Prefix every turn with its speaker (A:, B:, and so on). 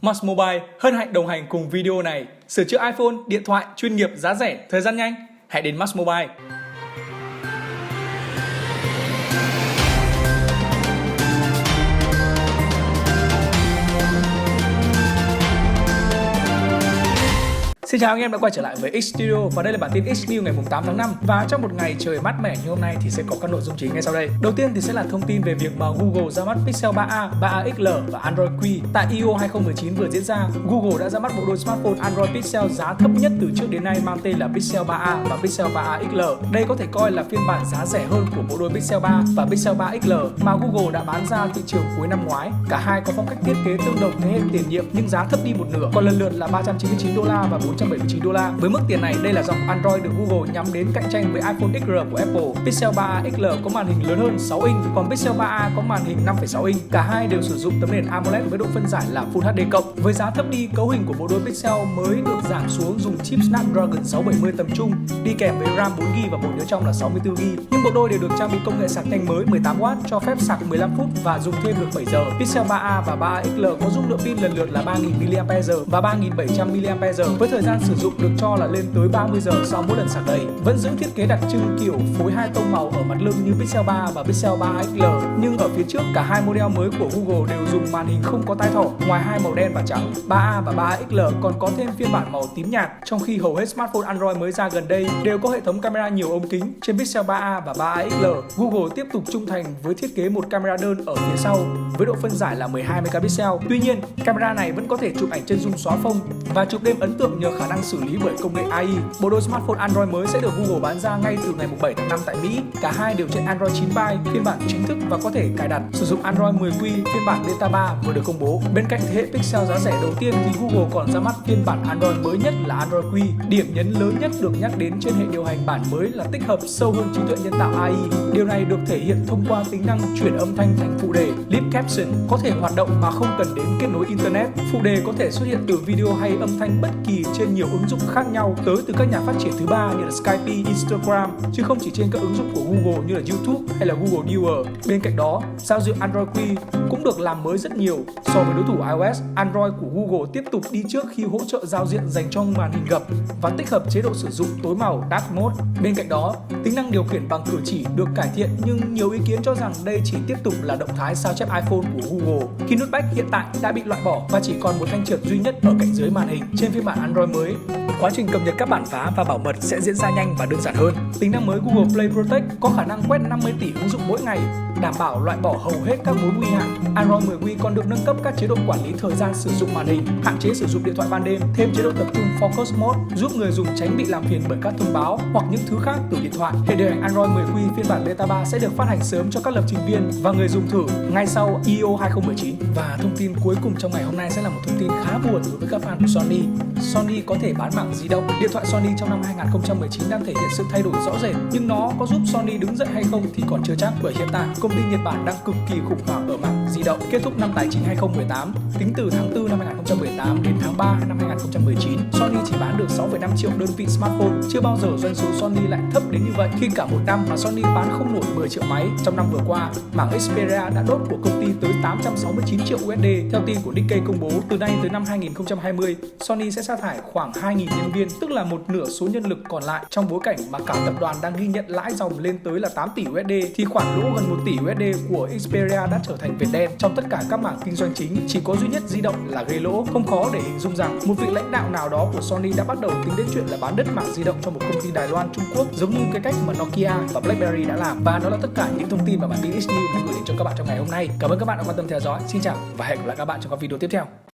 A: Maxmobile hân hạnh đồng hành cùng video này. Sửa chữa iPhone, điện thoại chuyên nghiệp giá rẻ, thời gian nhanh. Hãy đến Maxmobile. Xin chào anh em đã quay trở lại với Xstudio và đây là bản tin XNews ngày 8 tháng 5. Và trong một ngày trời mát mẻ như hôm nay thì sẽ có các nội dung chính ngay sau đây. Đầu tiên thì sẽ là thông tin về việc mà Google ra mắt Pixel 3a, 3a XL và Android Q. Tại I/O 2019 vừa diễn ra, Google đã ra mắt bộ đôi smartphone Android Pixel giá thấp nhất từ trước đến nay mang tên là Pixel 3a và Pixel 3a XL. Đây có thể coi là phiên bản giá rẻ hơn của bộ đôi Pixel 3 và Pixel 3 XL mà Google đã bán ra thị trường cuối năm ngoái. Cả hai có phong cách thiết kế tương đồng thế hệ tiền nhiệm nhưng giá thấp đi một nửa, còn lần lượt là $399 và $479. Với mức tiền này, đây là dòng Android được Google nhắm đến cạnh tranh với iPhone XR của Apple. Pixel 3a XL có màn hình lớn hơn 6 inch, còn Pixel 3a có màn hình 5,6 inch. Cả hai đều sử dụng tấm nền AMOLED với độ phân giải là Full HD+. Với giá thấp đi, cấu hình của bộ đôi Pixel mới được giảm xuống dùng chip Snapdragon 670 tầm trung, đi kèm với RAM 4GB và bộ nhớ trong là 64GB. Nhưng bộ đôi đều được trang bị công nghệ sạc nhanh mới 18W, cho phép sạc 15 phút và dùng thêm được 7 giờ. Pixel 3a và 3a XL có dung lượng pin lần lượt là 3000 mAh và 3700 mAh, với thời gian sử dụng được cho là lên tới 30 giờ sau mỗi lần sạc đầy. Vẫn giữ thiết kế đặc trưng kiểu phối hai tông màu ở mặt lưng như Pixel 3 và Pixel 3 XL, nhưng ở phía trước cả hai model mới của Google đều dùng màn hình không có tai thỏ. Ngoài hai màu đen và trắng, 3a và 3a XL còn có thêm phiên bản màu tím nhạt, trong khi hầu hết smartphone Android mới ra gần đây đều có hệ thống camera nhiều ống kính. Trên Pixel 3a và 3a XL, Google tiếp tục trung thành với thiết kế một camera đơn ở phía sau với độ phân giải là 12 megapixel. Tuy nhiên, camera này vẫn có thể chụp ảnh chân dung xóa phông và chụp đêm ấn tượng nhờ khả năng xử lý bởi công nghệ AI. Bộ đôi smartphone Android mới sẽ được Google bán ra ngay từ ngày 7 tháng 5 tại Mỹ. Cả hai đều trên Android 9 Pie, phiên bản chính thức và có thể cài đặt. Sử dụng Android 10Q, phiên bản Beta 3 vừa được công bố. Bên cạnh thế hệ Pixel giá rẻ đầu tiên thì Google còn ra mắt phiên bản Android mới nhất là Android Q. Điểm nhấn lớn nhất được nhắc đến trên hệ điều hành bản mới là tích hợp sâu hơn trí tuệ nhân tạo AI. Điều này được thể hiện thông qua tính năng chuyển âm thanh thành phụ đề, lip caption, có thể hoạt động mà không cần đến kết nối internet. Phụ đề có thể xuất hiện từ video hay âm thanh bất kỳ trên nhiều ứng dụng khác nhau, tới từ các nhà phát triển thứ ba như là Skype, Instagram, chứ không chỉ trên các ứng dụng của Google như là YouTube hay là Google Viewer. Bên cạnh đó, giao diện Android Q cũng được làm mới rất nhiều so với đối thủ iOS. Android của Google tiếp tục đi trước khi hỗ trợ giao diện dành cho màn hình gập và tích hợp chế độ sử dụng tối màu Dark Mode. Bên cạnh đó, tính năng điều khiển bằng cử chỉ được cải thiện, nhưng nhiều ý kiến cho rằng đây chỉ tiếp tục là động thái sao chép iPhone của Google, khi nút back hiện tại đã bị loại bỏ và chỉ còn một thanh trượt duy nhất ở cạnh dưới màn hình trên phiên bản Android mới. Quá trình cập nhật các bản phá và bảo mật sẽ diễn ra nhanh và đơn giản hơn. Tính năng mới Google Play Protect có khả năng quét 50 tỷ ứng dụng mỗi ngày, đảm bảo loại bỏ hầu hết các mối nguy hại. Android 10Q còn được nâng cấp các chế độ quản lý thời gian sử dụng màn hình, hạn chế sử dụng điện thoại ban đêm, thêm chế độ tập trung Focus Mode giúp người dùng tránh bị làm phiền bởi các thông báo hoặc những thứ khác từ điện thoại. Hệ điều hành Android 10Q phiên bản Beta 3 sẽ được phát hành sớm cho các lập trình viên và người dùng thử ngay sau I/O 2019. Và thông tin cuối cùng trong ngày hôm nay sẽ là một thông tin khá buồn đối với các fan của Sony. Sony có thể bán mảng di động. Điện thoại Sony trong năm 2019 đang thể hiện sự thay đổi rõ rệt, nhưng nó có giúp Sony đứng dậy hay không thì còn chưa chắc, bởi hiện tại công ty Nhật Bản đang cực kỳ khủng hoảng ở mảng di động. Kết thúc năm tài chính 2018, tính từ tháng 4 năm 2018 đến tháng 3 năm 2019, Sony chỉ bán được 6,5 triệu đơn vị smartphone. Chưa bao giờ doanh số Sony lại thấp đến như vậy, khi cả một năm mà Sony bán không nổi 10 triệu máy. Trong năm vừa qua, mảng Xperia đã đốt của công ty tới 869 triệu USD. Theo tin của Nikkei công bố, từ nay tới năm 2020, Sony sẽ sa thải khoảng 2.000 nhân viên, tức là một nửa số nhân lực còn lại. Trong bối cảnh mà cả tập đoàn đang ghi nhận lãi dòng lên tới là 8 tỷ USD, thì khoản lỗ gần 1 tỷ USD của Xperia đã trở thành vệt đen. Trong tất cả các mảng kinh doanh chính, chỉ có duy nhất di động là gây lỗ. Không khó để hình dung rằng một vị lãnh đạo nào đó của Sony đã bắt đầu tính đến chuyện là bán đất mảng di động cho một công ty Đài Loan, Trung Quốc, giống như cái cách mà Nokia và BlackBerry đã làm. Và đó là tất cả những thông tin mà bản tin XNews đã gửi đến cho các bạn trong ngày hôm nay. Cảm ơn các bạn đã quan tâm theo dõi. Xin chào và hẹn gặp lại các bạn trong các video tiếp theo.